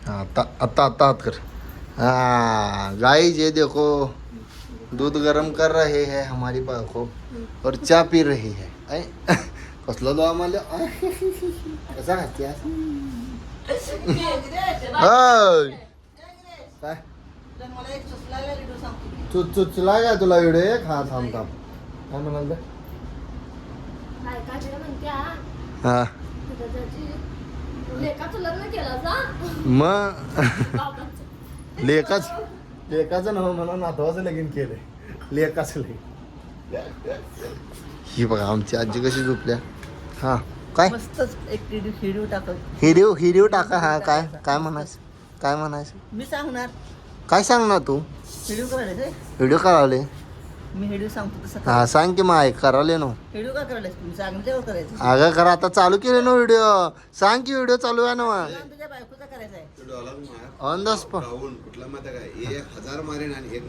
हाँ आता हाथ कर। हाँ गाइस ये देखो दूध गरम कर रहे हैं हमारी बायको और चा पी रही है। कसलं दो आम्हाला कसा खाते काय चुचला काय तुला व्हिडिओ एक हा थांब थांब काय म्हणाल ते हा मग लेकाचं नाव म्हणून नातवाचं लगीन केलंय लेकाचं लगीन ही बघा आमची आजी कशी झोपल्या हा काय मस्तच एक हिडिओ टाकत हिरीव टाका हा काय म्हणायचं मी सांगणार काय सांगणार तू हिडिओ करायला व्हिडिओ करावले मी हिडिओ सांगतो तसं हा सांग की मग करावले नो हिडिओ का करायला तुम्ही सांगितल्यावर करायचं अगं खरं आता चालू केले ना व्हिडिओ सांग की व्हिडिओ चालू आहे ना तुझ्या बायकोचा करायचा आहे ऑन द स्पॉट कुठला माहिती काय 1000 मारेन आणि 1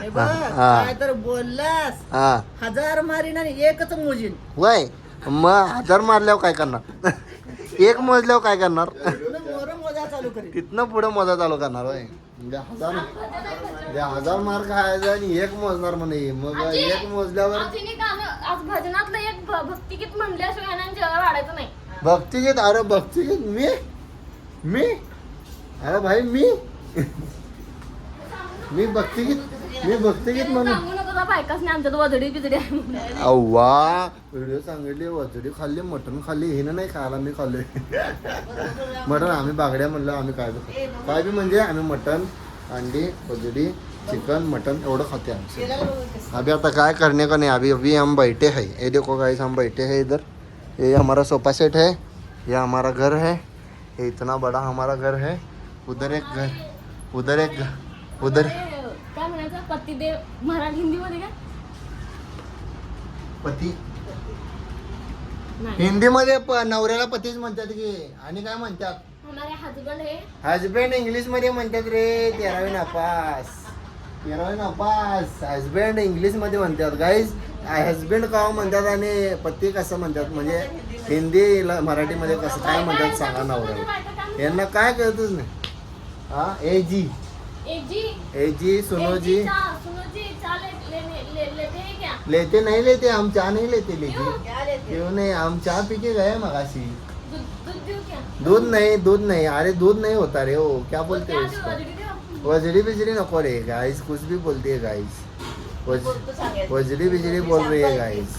हे बघ काय तर बोललास हा 1000 मारीन आणि एकच मोजीन वय मग 1000 मारल्यावर काय करणार एक मोजल्यावर काय करणार मोर मोजा चालू करेल तिथनं पुढे मोजा चालू करणार वय म्हणजे 1000 मार्क खायचा आणि एक मोजणार म्हणे मग एक मोजल्यावर आज भजनातलं एक भक्तिगीत म्हणल्याशिवाय ना जेव्हा वाढायचं नाही भक्तिगीत अरे भक्तिगीत मी अरे भाई मी भक्तिगीत म्हणून सांगू नको बायकाच नाही आमच्यात वजडी बिजडी अव्वा व्हिडिओ सांगितली वजडी खाल्ली मटण खाल्ली हिनं नाही खायला मी खाल्लोय मटण आम्ही बागड्या म्हणलं आम्ही काय बी म्हणजे आम्ही मटण अंडी वजडी चिकन मटन एवढं खाते आमचे अभी आता काय करने का नहीं अभी हम बैठे हैं ये देखो गाइस हम बैठे हैं इधर ये हमारा सोफा सेट है ये हमारा घर है ये इतना बड़ा हमारा घर है उधर एक घर उधर काय म्हणायचं पतिदेव मराठी हिंदीमध्ये काय पती नाही हिंदीमध्ये नवऱ्याला पतीच म्हणतात की आणि काय म्हणतात हमारे हस्बंड है हजबंड इंग्लिश मध्ये म्हणतात रे 13वी नापास हजबंड इंग्लिश मध्ये म्हणतात गाईज हजबंड का म्हणतात आणि पती कसं म्हणतात म्हणजे हिंदी मराठीमध्ये कसं काय म्हणतात सांगा नवऱ्याला यांना काय कळतच नाही हा ए जी सुनो जी लेते नहीं लेते हम चाय नहीं लेते क्यों नहीं हम चाय पी के गए मगाशी दूध नहीं अरे दूध नहीं होता रे वो क्या बोलते हैं उसको वजड़ी बिजड़ी नको रे गाइस कुछ भी बोलती है गाइस वजड़ी बिजड़ी बोल रही है गाइस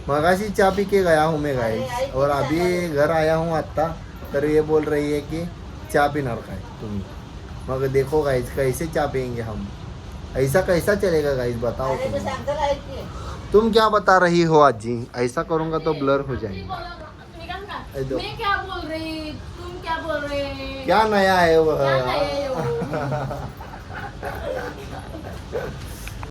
मगाशी चाय पी के गया हूँ मैं गाइस और अभी घर आया हूँ आता तर ये बोल रही है कि चाय पीना काय तुम्ही मग देखो गाइस कैसे चाय पियेंगे हम ऐसा कैसा चलेगा गाइस बताओ तुम क्या बता रही हो आज जी ऐसा करूँगा तो ब्लर हो जाएगी मैं क्या बोल रही तुम क्या बोल रहे क्या नया है वो क्या नया है वो?